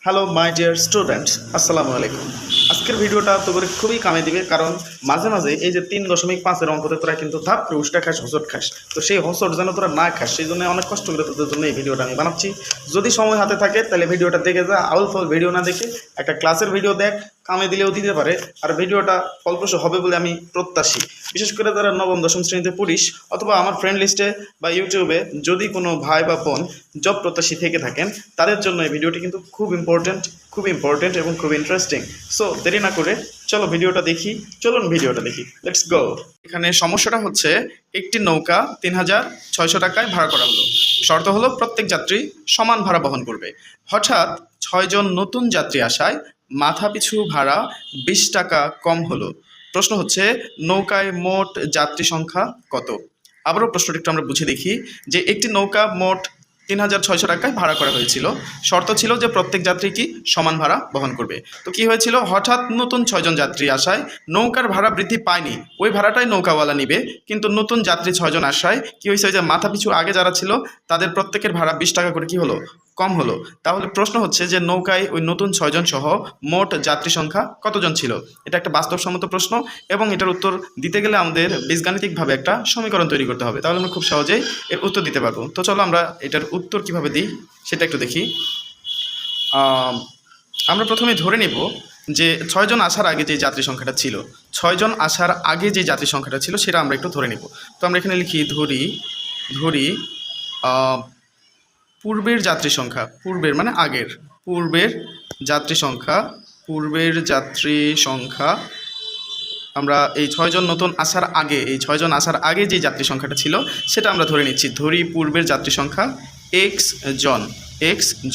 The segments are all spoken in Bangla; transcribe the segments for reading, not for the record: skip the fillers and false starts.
হ্যালো মাই ডিয়ার স্টুডেন্টস, আসসালামু আলাইকুম। আজকের ভিডিওটা তোকে খুবই কামে দিবে, কারণ মাঝে মাঝে এই যে 3.5-এর অঙ্কতে তোরা কিন্তু ধাপ করে উষ্টা খাস, হোঁচট খাস। তো সেই হোঁচট যেন তোরা না খাস, সেই জন্য অনেক কষ্ট করে তোদের জন্য এই ভিডিওটা আমি বানাচ্ছি। যদি সময় হাতে থাকে তাহলে ভিডিওটা দেখে যা, আউল ফল ভিডিও না দেখে একটা ক্লাসের ভিডিও দেখ, কামে দিলেও দিতে পারে। আর ভিডিওটা ফলপ্রসূ হবে বলে আমি প্রত্যাশী। বিশেষ করে যারা নবম দশম শ্রেণীতে পড়িস, অথবা আমার ফ্রেন্ড লিস্টে বা ইউটিউবে যদি কোনো ভাই বা বোন জব প্রত্যাশী থেকে থাকেন, তাদের জন্য এই ভিডিওটি কিন্তু খুব ইম্পর্টেন্ট এবং খুব ইন্টারেস্টিং। সো দেরি না করে চলো ভিডিওটা দেখি। ভিডিওটা দেখি, লেটস গো। এখানে সমস্যাটা হচ্ছে, একটি নৌকা 3600 টাকায় ভাড়া করা হলো। শর্ত হলো প্রত্যেক যাত্রী সমান ভাড়া বহন করবে। হঠাৎ 6 জন নতুন যাত্রী আসায় মাথাপিছু ভাড়া 20 টাকা কম হলো। প্রশ্ন হচ্ছে, নৌকায় মোট যাত্রী সংখ্যা কত? আবারও প্রশ্নটি একটু আমরা বুঝে দেখি। যে একটি নৌকা মোট 3600 টাকায় ভাড়া করা হয়েছিল। শর্ত ছিল যে প্রত্যেক যাত্রী কি সমান ভাড়া বহন করবে। তো কি হয়েছিল, হঠাৎ নতুন 6 জন যাত্রী আসায় নৌকার ভাড়া বৃদ্ধি পায়নি, ওই ভাড়াটাই নৌকাওয়ালা নিবে। কিন্তু নতুন যাত্রী 6 জন আসায় কি হয়েছে, যে মাথাপিছু আগে যারা ছিল তাদের প্রত্যেকের ভাড়া 20 টাকা করে কি হলো, কম হলো। তাহলে প্রশ্ন হচ্ছে যে নৌকায় ওই নতুন 6 জন সহ মোট যাত্রী সংখ্যা কতজন ছিল? এটা একটা বাস্তবসম্মত প্রশ্ন, এবং এটার উত্তর দিতে গেলে আমাদের বীজগাণিতিকভাবে একটা সমীকরণ তৈরি করতে হবে, তাহলে আমরা খুব সহজেই এর উত্তর দিতে পারবো। তো চলো আমরা এটার উত্তর কিভাবে দিই সেটা একটু দেখি। আমরা প্রথমে ধরে নেব যে 6 জন আসার আগে যে যাত্রী সংখ্যাটা ছিল, 6 জন আসার আগে যে যাত্রী সংখ্যাটা ছিল সেটা আমরা একটু ধরে নেব। তো আমরা এখানে লিখি ধরি পূর্বের যাত্রী সংখ্যা, পূর্বের মানে আগের, পূর্বের যাত্রী সংখ্যা আমরা এই 6 জন নতুন আসার আগে, এই 6 জন আসার আগে যে যাত্রী সংখ্যাটা ছিল সেটা আমরা ধরে নিচ্ছি। ধরি পূর্বের যাত্রী সংখ্যা এক্স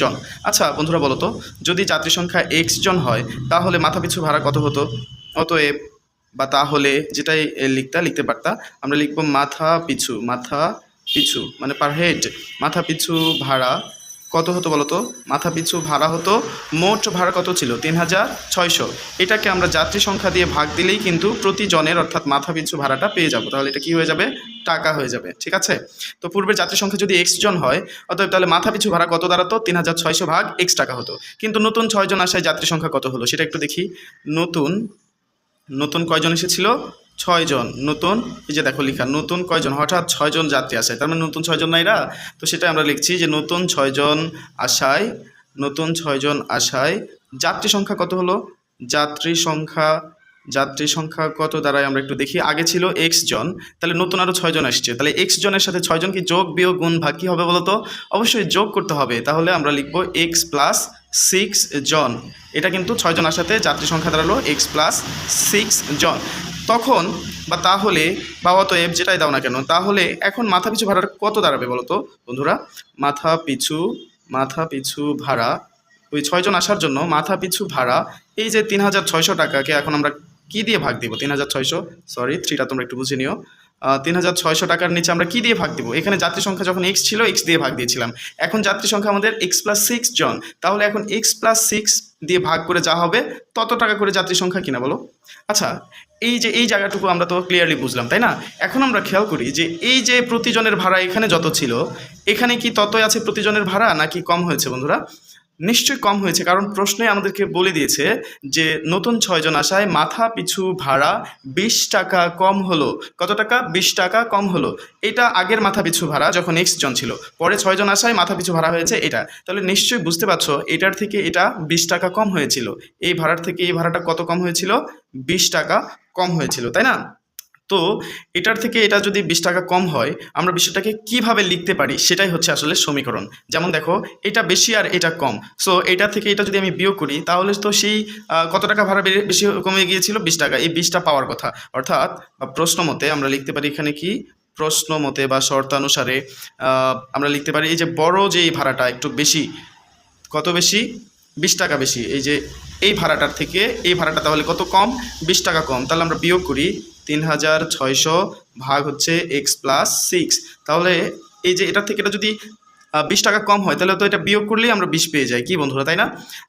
জন। আচ্ছা বন্ধুরা, বলো তো, যদি যাত্রী সংখ্যা এক্স জন হয় তাহলে মাথাপিছু ভাড়া কত হতো? অতএব বা তাহলে যেটাই লিখতে পারতা, আমরা লিখব মাথা পিছু মানে পার হেড, মাথা পিছু ভাড়া কত হতো বলো তো? মাথা পিছু ভাড়া হতো, মোট ভাড়া কত ছিল? 3600। এটাকে আমরা যাত্রী সংখ্যা দিয়ে ভাগ দিলেই কিন্তু প্রতি জনের অর্থাৎ মাথা পিছু ভাড়াটা পেয়ে যাব। তাহলে এটা কি হয়ে যাবে? টাকা হয়ে যাবে। ঠিক আছে? তো পূর্বের যাত্রী সংখ্যা যদি এক্স জন হয়, অতএব তাহলে মাথা পিছু ভাড়া কত দাঁড়াতো? 3600 ভাগ এক্স টাকা হতো। কিন্তু নতুন 6 জন আসায় যাত্রী সংখ্যা কত হলো সেটা একটু দেখি। নতুন কয়জন এসেছিল? 6 জন। নতুন, এই যে দেখো লেখা, নতুন কয়জন, হঠাৎ 6 জন যাত্রী আসে, তার মানে নতুন 6 জন না এরা? তো সেটা আমরা লিখছি যে নতুন 6 জন আসায় যাত্রী সংখ্যা কত হলো? যাত্রী সংখ্যা কত দাঁড়ায় আমরা একটু দেখি। আগে ছিল এক্স জন, তাহলে নতুন আরও 6 জন আসছে, তাহলে এক্স জনের সাথে 6 জন কি যোগ বিয়োগ গুণ ভাগ কী হবে বলো তো? অবশ্যই যোগ করতে হবে। তাহলে আমরা লিখবো এক্স প্লাস 6 জন। এটা কিন্তু 6 জন আসাতে যাত্রী সংখ্যা দাঁড়ালো এক্স প্লাস 6 জন। তখন বা তাহলে বা অতএব যেটাই দাও না কেন, তাহলে এখন মাথাপিছু ভাড়াটা কত দাঁড়াবে বলো তো বন্ধুরা? মাথাপিছু ভাড়া ওই 6 জন আসার জন্য মাথাপিছু ভাড়া, এই যে 3600 টাকাকে এখন আমরা কি দিয়ে ভাগ দিব? 3600, সরি 3টা তোমরা একটু বুঝে নিও। 3600 টাকার নিচে আমরা কি দিয়ে ভাগ দিব? এখানে যাত্রী সংখ্যা যখন এক্স ছিল এক্স দিয়ে ভাগ দিয়েছিলাম, এখন যাত্রী সংখ্যা আমাদের এক্স প্লাস 6 জন, তাহলে এখন এক্স প্লাস 6 দিয়ে ভাগ করে যা হবে তত টাকা করে যাত্রী সংখ্যা কিনা বলো। আচ্ছা, এই জায়গাটুকু আমরা তো ক্লিয়ারলি বুঝলাম, তাই না? এখন আমরা খেয়াল করি যে এই যে প্রতিজনের ভাড়া এখানে যত ছিল, এখানে কি ততই আছে প্রতিজনের ভাড়া, নাকি কম হয়েছে বন্ধুরা? নিশ্চয়ই কম হয়েছে, কারণ প্রশ্নে আমাদেরকে বলে দিয়েছে যে নতুন 6 জন আসায় মাথা পিছু ভাড়া 20 টাকা কম হলো। কত টাকা? 20 টাকা কম হলো। এটা আগের মাথা পিছু ভাড়া যখন এক্স জন ছিল, পরে 6 জন আসায় মাথা পিছু ভাড়া হয়েছে এটা। তাহলে নিশ্চয়ই বুঝতে পারছো এটার থেকে এটা 20 টাকা কম হয়েছিল। এই ভাড়ার থেকে এই ভাড়াটা কত কম হয়েছিল? 20 টাকা কম হয়েছিল, তাই না? তো এটার থেকে এটা যদি 20 টাকা কম হয়, আমরা বিষয়টাকে কিভাবে লিখতে পারি সেটাই হচ্ছে আসলে সমীকরণ। যেমন দেখো, এটা বেশি আর এটা কম, সো এটা থেকে এটা যদি আমি বিয়োগ করি তাহলে তো সেই কত টাকা ভাড়া বেশি কমে গিয়েছিল? 20 টাকা। এই 20টা পাওয়ার কথা, অর্থাৎ প্রশ্ন মতে আমরা লিখতে পারি এখানে কি, প্রশ্ন মতে বা শর্তানুসারে আমরা লিখতে পারি এই যে বড় যে এই ভাড়াটা একটু বেশি, কত বেশি? 20 টাকা বেশি। এই যে এই ভাড়াটার থেকে এই ভাড়াটা তাহলে কত কম? 20 টাকা কম। তাহলে আমরা বিয়োগ করি 3600 ভাগ হচ্ছে এক্স প্লাস 6। তাহলে এই যে এটার থেকে এটা যদি 20 টাকা কম হয় তাহলে তো এটা বিয়োগ করলেই আমরা 20 পেয়ে যাই, কি বন্ধুরা, তাই না?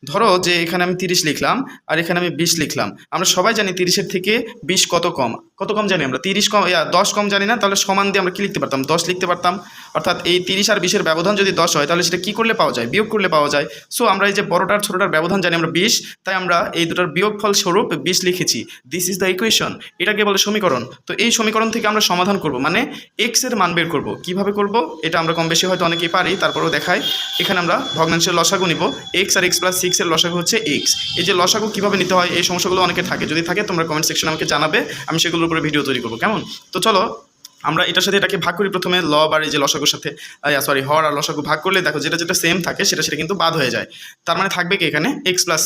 ধরো যে এখানে আমি 30 লিখলাম আর এখানে আমি 20 লিখলাম। আমরা সবাই জানি 30-এর থেকে 20 কত কম, কত কম জানি আমরা? 30 কম, 10 কম জানি না, তাহলে সমান দিয়ে আমরা কি লিখতে পারতাম? 10 লিখতে পারতাম। অর্থাৎ এই 30 আর 20-এর ব্যবধান যদি 10 হয় তাহলে সেটা কি করলে পাওয়া যায়? বিয়োগ করলে পাওয়া যায়। সো আমরা এই যে বড়টার ছোটটার ব্যবধান জানি আমরা 20, তাই আমরা এই দুটার বিয়োগফল স্বরূপ 20 লিখেছি। দিস ইজ দ্য ইকুয়েশন, এটাকে বলে সমীকরণ। তো এই সমীকরণ থেকে আমরা সমাধান করব, মানে এক্স এর মান বের করব। কিভাবে করব এটা আমরা কম বেশি হয়তো অনেকেই পারি, তারপরেও দেখাই। এখানে আমরা ভগ্নাংশের লসাগু নিব। এক্স আর এক্স প্লাস 6 এর লসাগু হচ্ছে এক্স। এই যে লসাগু কিভাবে নিতে হয় এই সমস্যাগুলো অনেকে থাকে, যদি থাকে তোমরা কমেন্ট সেকশনে আমাকে জানাবে, আমি সেগুলোর উপরে ভিডিও তৈরি করবো, কেমন? তো চলো আমরা এটার সাথে এটাকে ভাগ করি। প্রথমে লব আর এই যে লসাগুর সাথে হর আর লসাগু ভাগ করলে দেখো যেটা যেটা সেম থাকে সেটা সেটা কিন্তু বাদ হয়ে যায়। তার মানে থাকবে কি এখানে এক্স প্লাস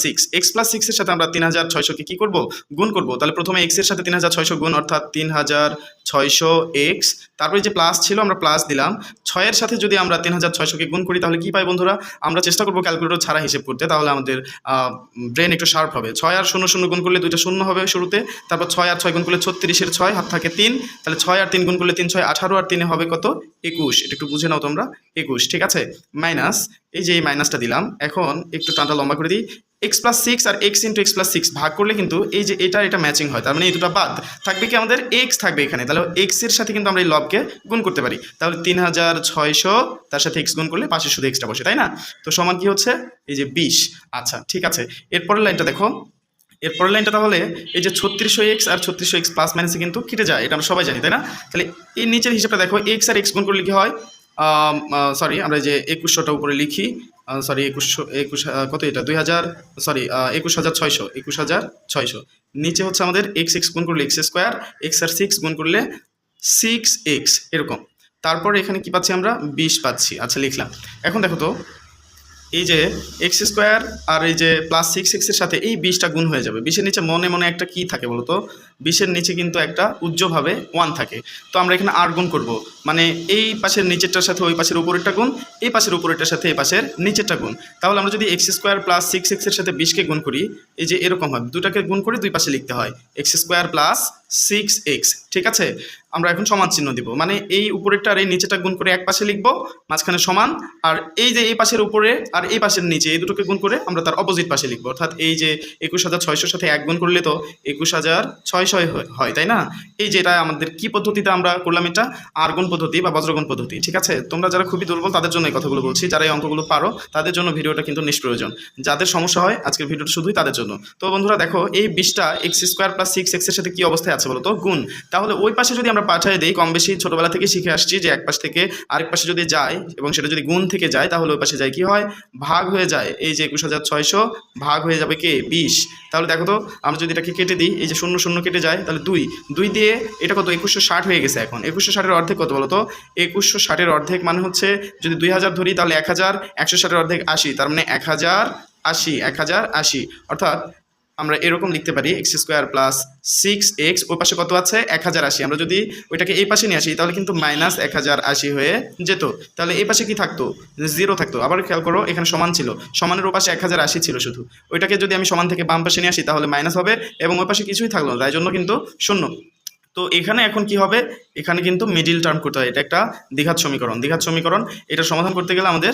6 এর সাথে আমরা 3600-কে কি করব? গুণ করব। তাহলে প্রথমে এক্স এর সাথে 3600 গুণ, অর্থাৎ 3600 এক্স। তারপরে যে প্লাস ছিল আমরা প্লাস দিলাম। 6 এর সাথে যদি আমরা 3600-কে গুণ করি তাহলে কি পাই বন্ধুরা? আমরা চেষ্টা করবো ক্যালকুলেটর ছাড়া হিসেব করতে, তাহলে আমাদের ব্রেন একটু শার্প হবে। 6 আর 0 0 গুণ করলে 2টা শূন্য হবে শুরুতে, তারপর 6 আর 6 গুণ করলে 36-এর 6 হাত থাকে 3, তাহলে 6 আর 3 গুণ করলে 3 6 18 আর 3 হবে কত? 21। এটা একটু বুঝে নাও তোমরা, 21, ঠিক আছে? মাইনাস, এই যে এই মাইনাসটা দিলাম। এখন একটু টানটা লম্বা করে দিই। এক্স প্লাস 6 আর এক্স ইন্টু এক্স প্লাস 6 ভাগ করলে কিন্তু এই যে এটা ম্যাচিং হয়, তার মানে এই দুটো বাদ থাকবে কি আমাদের? এক্স থাকবে এখানে। তাহলে এক্স এর সাথে কিন্তু আমরা এই লবকে গুণ করতে পারি। তাহলে 3600 তার সাথে এক্স গুণ করলে পাশে শুধু এক্সটা বসে, তাই না? তো সমান কি হচ্ছে? এই যে 20। আচ্ছা ঠিক আছে, এরপরের লাইনটা দেখো। এরপরের লাইনটা তাহলে এই যে 3600 এক্স আর 3600 এক্স প্লাস মাইনাসে কিন্তু কেটে যায়, এটা আমরা সবাই জানি, তাই না? তাহলে এই নিচের হিসাবটা দেখো, এক্স আর এক্স গুণ করলে কি হয়? সরি, আমরা যে 2100টা উপরে লিখি, সরি 21 কত এটা? 21600 নিচে হচ্ছে আমাদের এক্স এক্স গুণ করলে এক্স স্কোয়ার, এক্স আর 6 গুণ করলে 6x এরকম। তারপরে এখানে কি পাচ্ছি আমরা? 20 পাচ্ছি। আচ্ছা লিখলাম। এখন দেখো তো এই যে এক্স স্কোয়ার আর এই যে প্লাস 6x-এর সাথে এই 20টা গুণ হয়ে যাবে। 20-এর নিচে মনে মনে একটা কি থাকে বলো তো? 20-এর নিচে কিন্তু একটা উজ্জ্বলভাবে 1 থাকে। তো আমরা এখানে আর গুণ করব, মানে এই পাশের নিচেরটার সাথে ওই পাশের উপরেরটা গুণ, এই পাশের উপরেরটার সাথে এই পাশের নিচেরটা গুণ। তাহলে আমরা যদি এক্স স্কোয়ার প্লাস 6x-এর সাথে 20-কে গুণ করি, এই যে এরকম হয়, দুটাকে গুণ করে দুই পাশে লিখতে হয় এক্স স্কোয়ার প্লাস 6x, ঠিক আছে? আমরা এখন সমান চিহ্ন দিব, মানে এই উপরেরটা আর এই নিচেটা গুণ করে এক পাশে লিখবো, মাঝখানে সমান, আর এই যে এই পাশের উপরে আর এই পাশের নিচে এই দুটোকে গুণ করে আমরা তার অপোজিট পাশে লিখবো। অর্থাৎ এই যে 21600 সাথে 1 গুণ করলে তো 21600 হয়, তাই না? এই যে এটা আমাদের কি পদ্ধতিতে আমরা করলাম? এটা আর গুণ পদ্ধতি বা বজ্রগুণ পদ্ধতি, ঠিক আছে? তোমরা যারা খুবই দুর্বল তাদের জন্য এই কথাগুলো বলছি, যারা এই অঙ্কগুলো পারো তাদের জন্য ভিডিওটা কিন্তু নিষ্প্রয়োজন। যাদের সমস্যা হয় আজকের ভিডিওটা শুধুই তাদের জন্য। তো বন্ধুরা দেখো, এই 20টা এক্স স্কোয়ার প্লাস 6x-এর সাথে কি অবস্থায় আছে বলো তো? গুণ। তাহলে ওই পাশে যদি আমরা পাঠিয়ে দিই, কম বেশি ছোটবেলা থেকে শিখে আসছি যে এক পাশ থেকে আরেক পাশে যদি যায় এবং সেটা যদি গুণ থেকে যায় তাহলে ওই পাশে যায় কি হয়? ভাগ হয়ে যায়। এই যে 21600 ভাগ হয়ে যাবে কে? 20। তাহলে দেখো তো, আমরা যদি এটাকে কেটে দিই, এই যে 0 0 কেটে যায়, তাহলে 2 দিয়ে এটা কত? 2160 হয়ে গেছে। এখন 2160-এর অর্ধেক কত বলো তো? 2160-এর অর্ধেক মানে হচ্ছে, যদি 2000 ধরি তাহলে 1000, 160-এর অর্ধেক 80, তার মানে 1080। অর্থাৎ আমরা এরকম লিখতে পারি এক্স স্কোয়ার প্লাস 6x, ওই পাশে কত আছে? 1080। আমরা যদি ওইটাকে এই পাশে নিয়ে আসি তাহলে কিন্তু মাইনাস 1080 হয়ে যেত। তাহলে এই পাশে কি থাকতো? 0 থাকতো। আবার খেয়াল করো, এখানে সমান ছিল, সমানের ও পাশে 1080 ছিল শুধু। ওইটাকে যদি আমি সমান থেকে বাম পাশে নিয়ে আসি তাহলে মাইনাস হবে, এবং ওই পাশে কিছুই থাকলো না, তাই জন্য কিন্তু 0। তো এখানে এখন কি হবে? এখানে কিন্তু মিডিল টার্ম করতে হয়। এটা একটা দ্বিঘাত সমীকরণ। এটা সমাধান করতে গেলে আমাদের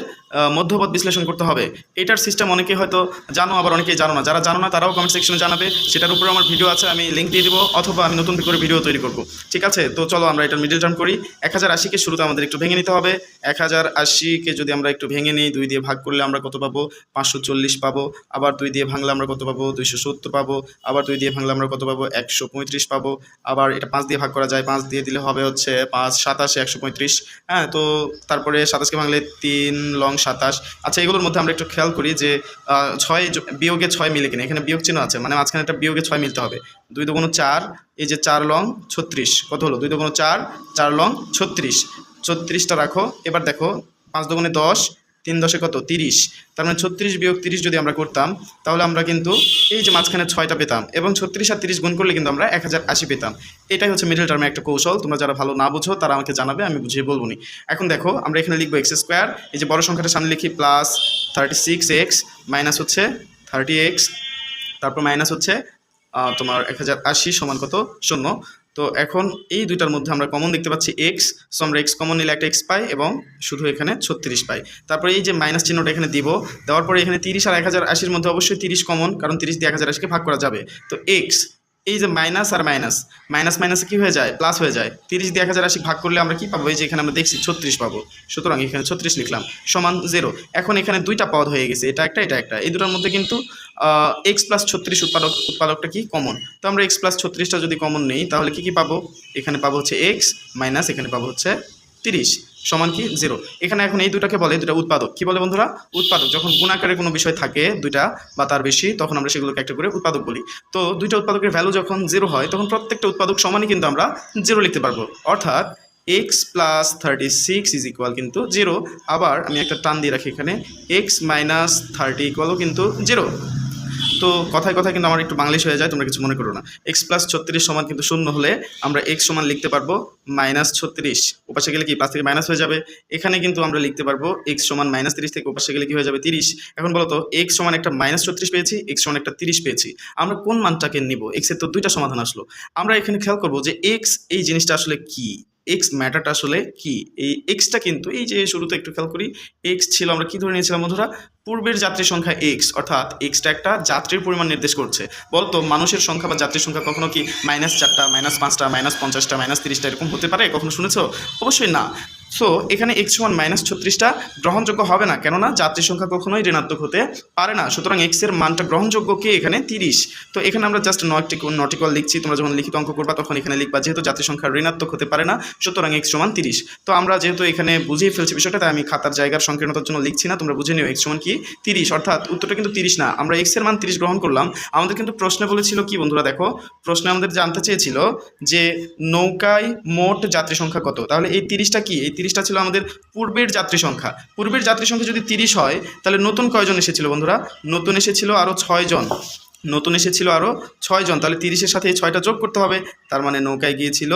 মধ্যপদ বিশ্লেষণ করতে হবে। এটার সিস্টেম অনেকে হয়তো জানো, আবার অনেকেই জানো না। যারা জানো না তারাও কমেন্ট সেকশনে জানাবে, সেটার উপরে আমার ভিডিও আছে, আমি লিঙ্ক দিয়ে দিব, অথবা আমি নতুন করে ভিডিও তৈরি করব, ঠিক আছে? তো চলো আমরা এটার মিডিল টার্ম করি। 1080-কে শুরুতে আমাদের একটু ভেঙে নিতে হবে। 1080-কে যদি আমরা একটু ভেঙে নিই, 2 দিয়ে ভাগ করলে আমরা কত পাবো? 540 পাবো। আবার 2 দিয়ে ভাঙলে আমরা কত পাবো? 270 পাবো। আবার 2 দিয়ে ভাঙলে আমরা কত পাবো? 135 পাবো। আবার এটা 5 দিয়ে ভাগ করা যায়, 5 দিয়ে দিলে হবে হচ্ছে 5 27 135। হ্যাঁ, তো তারপরে 27-কে ভাঙলে 3 লং 27। আচ্ছা, এগুলোর মধ্যে আমরা একটু খেয়াল করি যে 6 বিয়োগে 6 মিলে কিনা। এখানে বিয়োগ চিহ্ন আছে, মানে মাঝখানে একটা বিয়োগে 6 মিলতে হবে। 2 দুগুণ 4, এই যে 4 লং 36, কত হলো? 2 দুগুণ 4, 4 লং 36। 36টা রাখো। এবার দেখো, 5 দুগুণে 10, 3 10-এ কত? 30। তার মানে 36 বিয়োগ 30 যদি আমরা করতাম তাহলে আমরা কিন্তু এই যে মাঝখানে 6টা পেতাম, এবং 36 আর 30 গুণ করলে কিন্তু আমরা 1080 পেতাম। এটাই হচ্ছে মিডল টার্মের একটা কৌশল। তোমরা যারা ভালো না বুঝো তারা আমাকে জানাবে, আমি বুঝিয়ে বলবো নি। এখন দেখো, আমরা এখানে লিখবো এক্স স্কোয়ার, এই যে বড় সংখ্যাটা সামনে লিখি, প্লাস 36x মাইনাস হচ্ছে 30x, তারপর মাইনাস হচ্ছে তোমার 1080 সমান কত? 0। তো এখন এই দুইটার মধ্যে আমরা কমন দেখতে পাচ্ছি এক্স, সো আমরা এক্স কমন নিলে একটা এক্স পাই এবং শুধু এখানে 36 পাই। তারপরে এই যে মাইনাস চিহ্নটা এখানে দিব, দেওয়ার পরে এখানে 30 আর 1080-র মধ্যে অবশ্যই 30 কমন, কারণ 30 দিয়ে 1080-কে ভাগ করা যাবে। তো এক্স, এই যে মাইনাস আর মাইনাস, মাইনাস মাইনাসে কী হয়ে যায়, প্লাস হয়ে যায়। 30 দিয়ে 1080 ভাগ করলে আমরা কী পাবো, এই যে এখানে আমরা দেখছি 36 পাবো, সুতরাং এখানে 36 লিখলাম সমান 0। এখন এখানে দুইটা পদ হয়ে গেছে, এটা একটা এটা একটা, এই দুটোর মধ্যে কিন্তু এক্স প্লাস 36 উৎপাদকটা কি কমন। তো আমরা এক্স প্লাস 36টা যদি কমন নেই তাহলে কি পাবো, এখানে পাবো হচ্ছে এক্স মাইনাস এখানে পাবো হচ্ছে 30 সমান কি 0। এখানে এখন এই দুটাকে বলে দুটা উৎপাদক। কি বলে বন্ধুরা, উৎপাদক। যখন গুণাকারে কোনো বিষয় থাকে দুইটা বা তার বেশি, তখন আমরা সেগুলোকে একটা করে উৎপাদক বলি। তো দুইটা উৎপাদকের ভ্যালু যখন 0 হয় তখন প্রত্যেকটা উৎপাদক সমানই কিন্তু আমরা 0 লিখতে পারবো, অর্থাৎ এক্স প্লাস 36 ইজ ইকুয়াল কিন্তু 0। আবার আমি একটা টান দিয়ে রাখি এখানে, এক্স মাইনাস 30 ইকুয়ালও কিন্তু 0। তো কথায় কথায় কিন্তু আমার একটু বাংলিশ হয়ে যায়, তোমরা কিছু মনে করো না। এক্স প্লাস 36 সমান কিন্তু 0 হলে আমরা এক্স সমান লিখতে পারবো মাইনাস 36, ওপাশে গেলে কি প্লাস থেকে মাইনাস হয়ে যাবে। এখানে কিন্তু আমরা লিখতে পারবো এক্স সমান মাইনাস 30 থেকে ওপাশে গেলে কি হয়ে যাবে 30। এখন বলো তো, এক্স সমান একটা মাইনাস 36 পেয়েছি, এক্স সমান একটা 30 পেয়েছি, আমরা কোন মানটাকে নিব। এক্সের তো দুইটা সমাধান আসলো। আমরা এখানে খেয়াল করবো যে এক্স এই জিনিসটা আসলে কি, এক্স ম্যাটারটা আসলে কি। এই এক্সটা কিন্তু এই যে শুরুতে একটু খেয়াল করি, এক্স ছিল, আমরা কি ধরে নিয়েছিলাম বন্ধুরা, পূর্বের যাত্রীর সংখ্যা এক্স, অর্থাৎ এক্সটা একটা যাত্রীর পরিমাণ নির্দেশ করছে। বলতো মানুষের সংখ্যা বা যাত্রীর সংখ্যা কখনো কি -4টা, -5টা, -50টা, -30টা এরকম হতে পারে, কখনো শুনেছো? অবশ্যই না। সো এখানে এক্স সমান -36টা গ্রহণযোগ্য হবে না, কেননা যাত্রীর সংখ্যা কখনোই ঋণাত্মক হতে পারে না। সুতরাং এক্স এর মানটা গ্রহণযোগ্য কি, এখানে 30। তো এখানে আমরা জাস্ট নটিকল লিখছি, তোমরা যখন লিখিত অঙ্ক করবা তখন এখানে লিখবা যেহেতু যাত্রীর সংখ্যা ঋণাত্মক হতে পারে না, সুতরাং এক্স সমান 30। তো আমরা যেহেতু এখানে বুঝিয়ে ফেলছি বিষয়টা, তাই আমি খাতার জায়গার সংকীর্ণতার জন্য লিখছি না, তোমরা বুঝে নিও এক্স সমান কি 30, অর্থাৎ উত্তরটা কিন্তু 30 না, আমরা এক্স এর মান 30 গ্রহণ করলাম। আমাদের কিন্তু প্রশ্নে বলেছিল কি বন্ধুরা, দেখো প্রশ্নে আমাদের জানতে চেয়েছিল যে নৌকায় মোট যাত্রী সংখ্যা কত। তাহলে এই 30টা কি, এই 30টা ছিল আমাদের পূর্বের যাত্রী সংখ্যা। পূর্বের যাত্রী সংখ্যা যদি 30 হয় তাহলে নতুন কয়জন এসেছিল বন্ধুরা, নতুন এসেছিল আরও 6 জন, নতুন এসেছিল আরও 6 জন। তাহলে 30-এর সাথে এই 6টা যোগ করতে হবে, তার মানে নৌকায় গিয়েছিল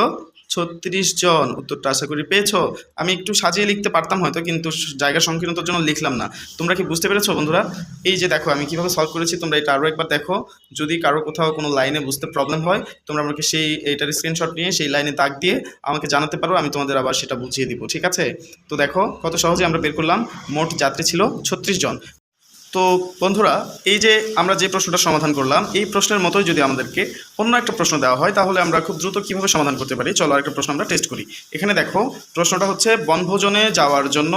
36 জন। উত্তরটা আশা করি পেয়েছো। আমি একটু সাজিয়ে লিখতে পারতাম হয়তো, কিন্তু জায়গা সংকীর্ণতার জন্য লিখলাম না। তোমরা কি বুঝতে পেরেছো বন্ধুরা? এই যে দেখো আমি কিভাবে সলভ করেছি, তোমরা এটা আরও একবার দেখো। যদি কারো কোথাও কোনো লাইনে বুঝতে প্রবলেম হয়, তোমরা আমাকে এইটার স্ক্রিনশট নিয়ে সেই লাইনে দাগ দিয়ে আমাকে জানাতে পারো, আমি তোমাদের আবার সেটা বুঝিয়ে দিব, ঠিক আছে? তো দেখো কত সহজে আমরা বের করলাম, মোট যাত্রী ছিল 36 জন। তো বন্ধুরা, এই যে আমরা যে প্রশ্নটা সমাধান করলাম, এই প্রশ্নের মতোই যদি আমাদেরকে অন্য একটা প্রশ্ন দেওয়া হয় তাহলে আমরা খুব দ্রুত কীভাবে সমাধান করতে পারি, চলো আরেকটা প্রশ্ন আমরা টেস্ট করি। এখানে দেখো প্রশ্নটা হচ্ছে, বনভোজনে যাওয়ার জন্য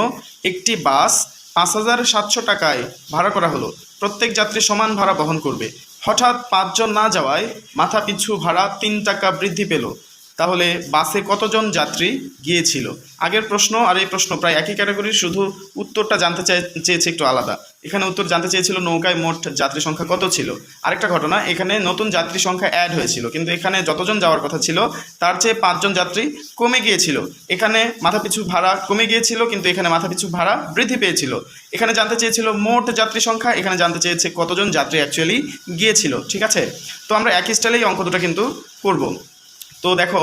একটি বাস 5700 টাকায় ভাড়া করা হলো, প্রত্যেক যাত্রী সমান ভাড়া বহন করবে। হঠাৎ 5 জন না যাওয়ায় মাথা পিছু ভাড়া 3 টাকা বৃদ্ধি পেল, তাহলে বাসে কতজন যাত্রী গিয়েছিল? আগের প্রশ্ন আর এই প্রশ্ন প্রায় একই ক্যাটাগরির, শুধু উত্তরটা জানতে চেয়েছে একটু আলাদা। এখানে উত্তর জানতে চেয়েছিল নৌকায় মোট যাত্রী সংখ্যা কত ছিল। আরেকটা ঘটনা, এখানে নতুন যাত্রী সংখ্যা অ্যাড হয়েছিল, কিন্তু এখানে যতজন যাওয়ার কথা ছিল তার চেয়ে 5 জন যাত্রী কমে গিয়েছিল। এখানে মাথাপিছু ভাড়া কমে গিয়েছিল, কিন্তু এখানে মাথাপিছু ভাড়া বৃদ্ধি পেয়েছিল। এখানে জানতে চেয়েছিল মোট যাত্রী সংখ্যা, এখানে জানতে চেয়েছে কতজন যাত্রী অ্যাকচুয়ালি গিয়েছিল, ঠিক আছে? তো আমরা একই স্টাইলেই অঙ্ক দুটো কিন্তু করব। তো দেখো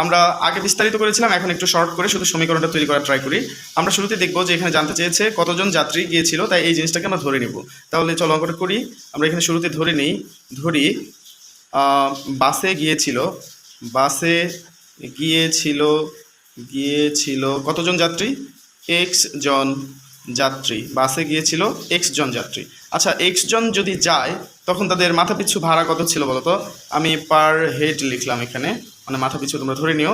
আমরা আগে বিস্তারিত করেছিলাম, এখন একটু শর্ট করে শুধু সমীকরণটা তৈরি করার ট্রাই করি। আমরা শুরুতে দেখব যে এখানে জানতে চেয়েছে কতজন যাত্রী গিয়েছিল, তাই এই জিনিসটাকে আমরা ধরে নেব। তাহলে চলো অঙ্কটা করি। আমরা এখানে শুরুতে ধরি বাসে গিয়েছিল, বাসে গিয়েছিল কতজন যাত্রী, এক্স জন যাত্রী। বাসে গিয়েছিল এক্স জন যাত্রী। আচ্ছা, এক্স জন যদি যায় তখন তাদের মাথাপিছু ভাড়া কত ছিল বলো তো? আমি পার হেড লিখলাম এখানে, মানে মাথাপিছু তোমরা ধরে নিও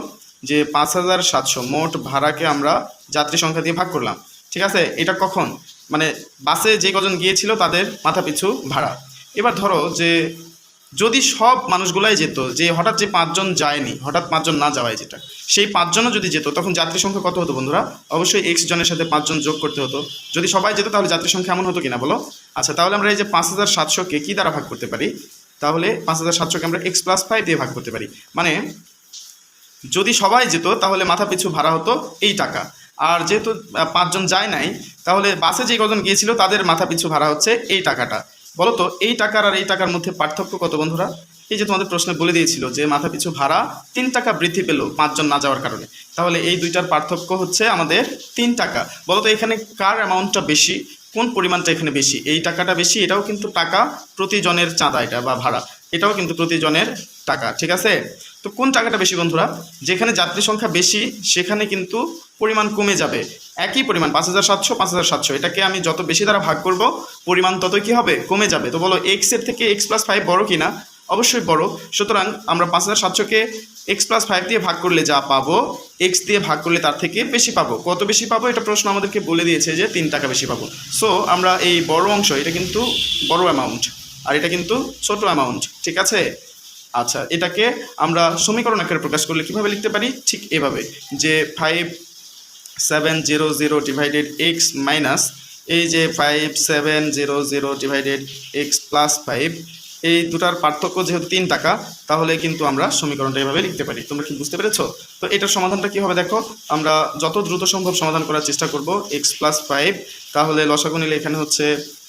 যে 5700 মোট ভাড়াকে আমরা যাত্রী সংখ্যা দিয়ে ভাগ করলাম, ঠিক আছে? এটা কখন, মানে বাসে যে কজন গিয়েছিল তাদের মাথাপিছু ভাড়া। এবার ধরো যে যদি সব মানুষগুলাই যেত, যে হঠাৎ যে 5 জন যায়নি, হঠাৎ 5 জন না যাওয়ায় যেটা, সেই 5 জনও যদি যেত তখন যাত্রী সংখ্যা কত হতো বন্ধুরা? অবশ্যই এক্স জনের সাথে 5 জন যোগ করতে হতো। যদি সবাই যেত তাহলে যাত্রী সংখ্যা এমন হতো কিনা বলো? আচ্ছা, তাহলে আমরা এই যে 5700-কে কী দ্বারা ভাগ করতে পারি? তাহলে 5700-কে আমরা x + 5 দিয়ে ভাগ করতে পারি। মানে যদি সবাই যেত তাহলে মাথা পিছু ভাড়া হতো এই টাকা, আর যেহেতু 5 জন যায় নাই তাহলে বাসে যে কজন গিয়েছিল তাদের মাথা পিছু ভাড়া হচ্ছে এই টাকাটা। বলো তো এই টাকার আর এই টাকার মধ্যে পার্থক্য কত বন্ধুরা? এই যে তোমাদের প্রশ্নে বলে দিয়েছিল যে মাথা পিছু ভাড়া 3 টাকা বৃদ্ধি পেল 5 জন না যাওয়ার কারণে, তাহলে এই দুইটার পার্থক্য হচ্ছে আমাদের 3 টাকা। বলো তো এখানে কার অ্যামাউন্টটা বেশি, কোন পরিমাণটা এখানে বেশি? এই টাকাটা বেশি, এটাও কিন্তু টাকা প্রতি জনের চাঁদা, এটা বা ভাড়া, এটাও কিন্তু প্রতি জনের টাকা, ঠিক আছে। তো কোন টাকাটা বেশি বন্ধুরা? যেখানে যাত্রী সংখ্যা বেশি সেখানে কিন্তু পরিমাণ কমে যাবে। একই পরিমাণ 5700 5700, এটাকে আমি যত বেশি দ্বারা ভাগ করব পরিমাণ ততই কি হবে? কমে যাবে। তো বলো এক্স এর থেকে x+5 বড় কিনা? অবশ্যই বড়। সুতরাং আমরা 5700-কে x+5 দিয়ে ভাগ করলে যা পাবো এক্স দিয়ে ভাগ করলে তার থেকে বেশি পাবো। কত বেশি পাবো? এটা প্রশ্ন আমাদেরকে বলে দিয়েছে যে 3 টাকা বেশি পাবো। সো আমরা এই বড় অংশ, এটা কিন্তু বড় অ্যামাউন্ট আর এটা কিন্তু ছোট অ্যামাউন্ট, ঠিক আছে। আচ্ছা, এটাকে আমরা সমীকরণ আকারে প্রকাশ করলে কিভাবে লিখতে পারি? ঠিক এভাবে, যে 5700 ডিভাইডেড এক্স মাইনাস এই যে 5700 ডিভাইডেড x+5, এই দুটার পার্থক্য যেহেতু 3 টাকা, তাহলে কিন্তু আমরা সমীকরণটা এভাবে লিখতে পারি। তোমরা কি বুঝতে পেরেছো? তো এটার সমাধানটা কী হবে দেখো, আমরা যত দ্রুত সম্ভব সমাধান করার চেষ্টা করব। x+5, তাহলে লসাগু নিলে এখানে হচ্ছে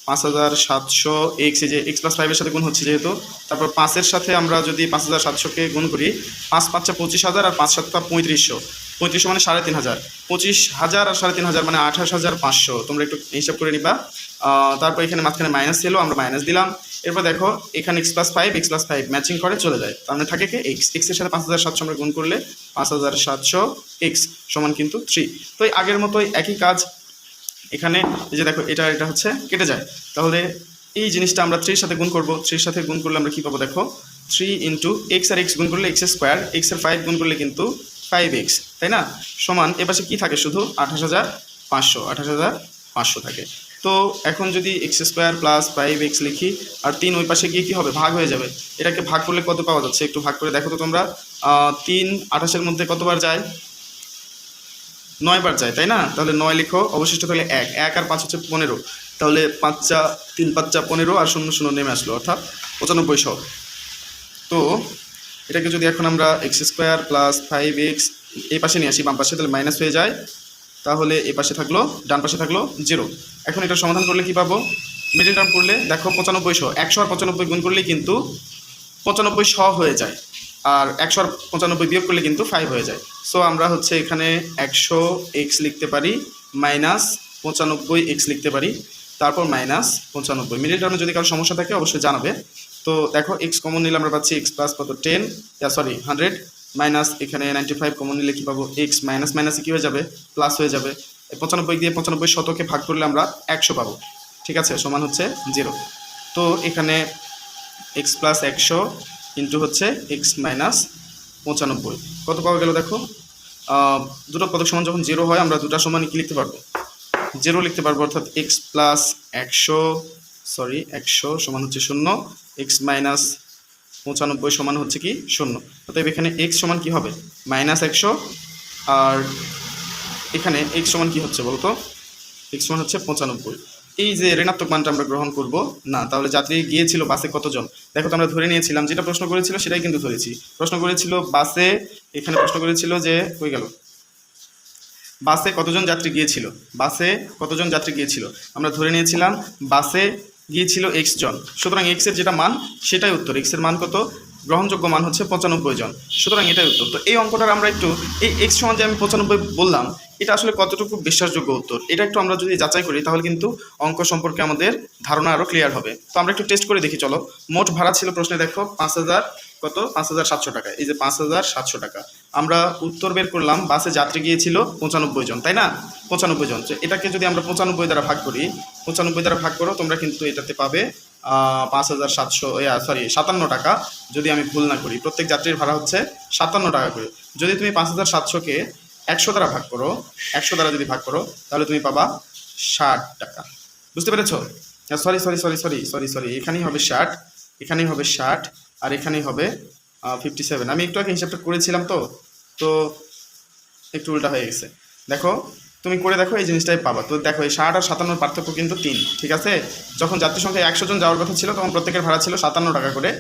5700 এক্স, এই যে x+5 এর সাথে গুণ হচ্ছে যেহেতু, তারপর 5-এর সাথে আমরা যদি 5700-কে গুণ করি, 5 5 25,000 আর 5 7 3500, 3500 মানে 3500, 25,000 আর 3500 মানে 28,500। তোমরা একটু হিসাব করে নিবা। তারপর এখানে মাঝখানে মাইনাস ছিল, আমরা মাইনাস দিলাম। এরপর দেখো এখানে x+5 ম্যাচিং করে চলে যায়, তার মানে থাকে কি এক্সের সাথে 5700 আমরা গুণ করলে 5700 এক্স সমান কিন্তু 3। তো এই আগের মতোই একই কাজ এখানে, এই যে দেখো এটা হচ্ছে কেটে যায়, তাহলে এই জিনিসটা আমরা 3-এর সাথে গুণ করব। 3-এর সাথে গুণ করলে আমরা কী পাবো দেখো, 3 ইন্টু এক্স আর এক্স গুণ করলে x² এক্সের 5 গুণ করলে কিন্তু 5x, তাই না, সমান এপাশে কী থাকে শুধু 28,500 থাকে। তো এখন যদি x² প্লাস 5x লিখি আর 3 ওই পাশে গিয়ে কী হবে? ভাগ হয়ে যাবে। এটাকে ভাগ করলে কত পাওয়া যাচ্ছে একটু ভাগ করে দেখো তো তোমরা। 3 28-এর মধ্যে কতবার যায়? 9 বার যায়, তাই না। তাহলে 9 লিখো, অবশিষ্ট তাহলে 1 আর 5 হচ্ছে 15, তাহলে 3 5 15 আর 0 0 নেমে আসলো, অর্থাৎ 9500। তো এটাকে যদি এখন আমরা x² প্লাস 5x এই পাশে নিয়ে আসি বাম পাশে, তাহলে মাইনাস হয়ে যায়, তাহলে এই পাশে থাকলো, ডান পাশে থাকলো 0। এখন এটা সমাধান করলে কি পাবো? মিডল টার্ম করলে দেখো 9500, 100 আর 95 গুণ করলেই কিন্তু 9500 হয়ে যায়, আর 100 আর 95 বিয়োগ করলে কিন্তু 5 হয়ে যায়। সো আমরা হচ্ছে এখানে 100x লিখতে পারি, মাইনাস 95x লিখতে পারি, তারপর মাইনাস 95। মিডল টার্মে যদি কারো সমস্যা থাকে অবশ্যই জানাবে। তো দেখো x কমন নিলে আমরা পাচ্ছি x প্লাস কত 100, মাইনাস এখানে 95 কমন নিলে কী পাবো? x মাইনাস মাইনাসে কী হয়ে যাবে? প্লাস হয়ে যাবে। 95 দিয়ে 95 শতকে ভাগ করলে আমরা 100 পাবো, ঠিক আছে, সমান হচ্ছে 0। তো এখানে x প্লাস 100 ইন্টু হচ্ছে x মাইনাস 95, কত পাওয়া গেল দেখো। দুটো পদক সমান যখন 0 হয় আমরা দুটা সমান কি লিখতে পারবো? 0 লিখতে পারবো, অর্থাৎ x প্লাস 100 সমান হচ্ছে 0, x মাইনাস 95 সমান হচ্ছে কি 0। অতএব এখানে x সমান কি হবে? মাইনাস 100, আর এখানে x সমান কি হচ্ছে বলতো? x সমান হচ্ছে 95। এই যে ঋণাত্মক মানটা আমরা গ্রহণ করব না, তাহলে যাত্রী গিয়েছিল বাসে কতজন? দেখো তো আমরা ধরে নিয়েছিলাম, যেটা প্রশ্ন করেছিল সেটাই কিন্তু ধরেছি। প্রশ্ন করেছিল বাসে, এখানে প্রশ্ন করেছিল যে কই গেল, বাসে কতজন যাত্রী গিয়েছিল, বাসে কতজন যাত্রী গিয়েছিল, আমরা ধরে নিয়েছিলাম বাসে গিয়েছিল x জন। সুতরাং x এর যেটা মান সেটাই উত্তর। x এর মান কত? গ্রহণযোগ্য মান হচ্ছে 95 জন, সুতরাং এটাই উত্তর। তো এই অঙ্কটার আমরা একটু এই x সমান যে আমি 95 বললাম, এটা আসলে কতটুকু বিশ্বাসযোগ্য উত্তর, এটা একটু আমরা যদি যাচাই করি তাহলে কিন্তু অঙ্ক সম্পর্কে আমাদের ধারণা আরও ক্লিয়ার হবে। তো আমরা একটু টেস্ট করে দেখি, চলো। মোট ভাড়া ছিল প্রশ্নে দেখো 5000 কত? 5700 টাকা। এই যে 5700 টাকা, আমরা উত্তর বের করলাম, বাসে যাত্রী গিয়েছিল 95 জন, তাই না, 95 জন। এটাকে যদি আমরা 95 দ্বারা ভাগ করি, 95 দ্বারা ভাগ করো, তোমরা কিন্তু এটাতে পাবে 57 টাকা, যদি আমি ভুল না করি। প্রত্যেক যাত্রীর ভাড়া হচ্ছে 57 টাকা করে। যদি তুমি 5700-কে 100 দ্বারা ভাগ করো, 100 দ্বারা যদি ভাগ করো, তাহলে তুমি পাবা 60 টাকা। বুঝতে পেরেছ? সরি, এখানেই হবে 60, এখানেই হবে 60, আর এখানেই হবে 57। আমি একটু আগে হিসাবটা করেছিলাম, তো একটু উল্টা হয়ে গেছে। দেখো, তুমি করে দেখো, এই জিনিসটাই পাবা। তো দেখো, এই 60 আর 57 পার্থক্য কিন্তু 3, ঠিক আছে। যখন যাত্রী সংখ্যা 100 জন যাওয়ার কথা ছিল তখন প্রত্যেকের ভাড়া ছিল 57 টাকা করে।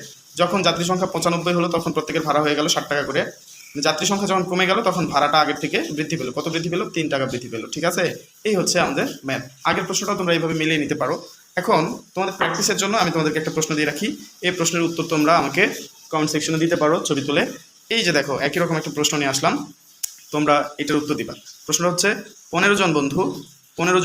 যখন যাত্রী সংখ্যা 95 হলো তখন প্রত্যেকের ভাড়া হয়ে গেল 60 টাকা করে। যাত্রী সংখ্যা যখন কমে গেল তখন ভাড়াটা আগের থেকে বৃদ্ধি পেল। কত বৃদ্ধি পেল? 3 টাকা বৃদ্ধি পেল, ঠিক আছে। এই হচ্ছে আমাদের ম্যাথ। আগের প্রশ্নটা তোমরা এইভাবে মিলিয়ে নিতে পারো। এখন তোমাদের প্র্যাকটিসের জন্য আমি তোমাদেরকে একটা প্রশ্ন দিয়ে রাখি, এই প্রশ্নের উত্তর তোমরা আমাকে কমেন্ট সেকশনে দিতে পারো ছবি তুলে। এই যে দেখো, একই রকম একটা প্রশ্ন নিয়ে আসলাম, তোমরা এটার উত্তর দিবা। প্রশ্নটা হচ্ছে 15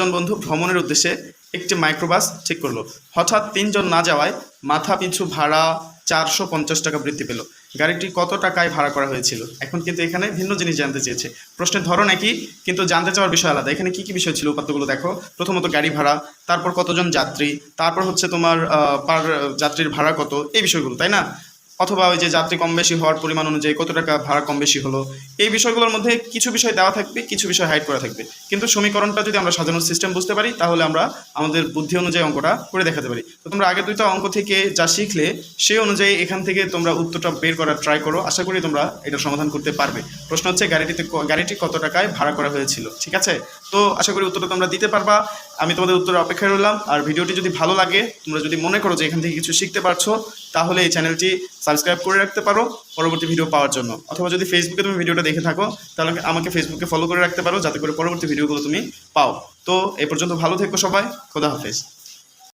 জন বন্ধু ভ্রমণের উদ্দেশ্যে একটি মাইক্রোবাস ঠিক করলো। হঠাৎ 3 জন না যাওয়ায় মাথা পিছু ভাড়া 450 টাকা বৃদ্ধি পেল। গাড়িটি কত টাকায় ভাড়া করা হয়েছিল। এখন কিন্তু এখানে ভিন্ন জিনিস জানতে চেয়েছে। প্রশ্নের ধরন একই, কিন্তু জানতে চাওয়ার বিষয় আলাদা। এখানে কী কী বিষয় ছিল উপাত্তগুলো দেখো। প্রথমত গাড়ি ভাড়া, তারপর কতজন যাত্রী, তারপর হচ্ছে তোমার পার যাত্রীর ভাড়া কত, এই বিষয়গুলো, তাই না? অথবা ওই যে যাত্রী কম বেশি হওয়ার পরিমাণ অনুযায়ী কত টাকা ভাড়া কম বেশি হলো, এই বিষয়গুলোর মধ্যে কিছু বিষয় দেওয়া থাকবে, কিছু বিষয় হাইড করা থাকবে। কিন্তু সমীকরণটা যদি আমরা সাজানোর সিস্টেম বুঝতে পারি, তাহলে আমরা আমাদের বুদ্ধি অনুযায়ী অঙ্কটা করে দেখাতে পারি। তো তোমরা আগে দুইটা অঙ্ক থেকে যা শিখলে সেই অনুযায়ী এখান থেকে তোমরা উত্তরটা বের করার ট্রাই করো। আশা করি তোমরা এটা সমাধান করতে পারবে। প্রশ্ন হচ্ছে গাড়িটি কত টাকায় ভাড়া করা হয়েছিল, ঠিক আছে? তো আশা করি উত্তরটা তোমরা দিতে পারবা। আমি তোমাদের উত্তরের অপেক্ষায় রইলাম। আর ভিডিওটি যদি ভালো লাগে, তোমরা যদি মনে করো যে এখান থেকে কিছু শিখতে পারছো, তাহলে এই চ্যানেলটি সাবস্ক্রাইব করে রাখতে পারো পরবর্তী ভিডিও পাওয়ার জন্য। অথবা যদি ফেসবুকে তুমি ভিডিওটা দেখে থাকো, তাহলে আমাকে ফেসবুকে ফলো করে রাখতে পারো, যাতে করে পরবর্তী ভিডিওগুলো তুমি পাও। তো এই পর্যন্ত ভালো থেকো সবাই। খোদা হাফেজ।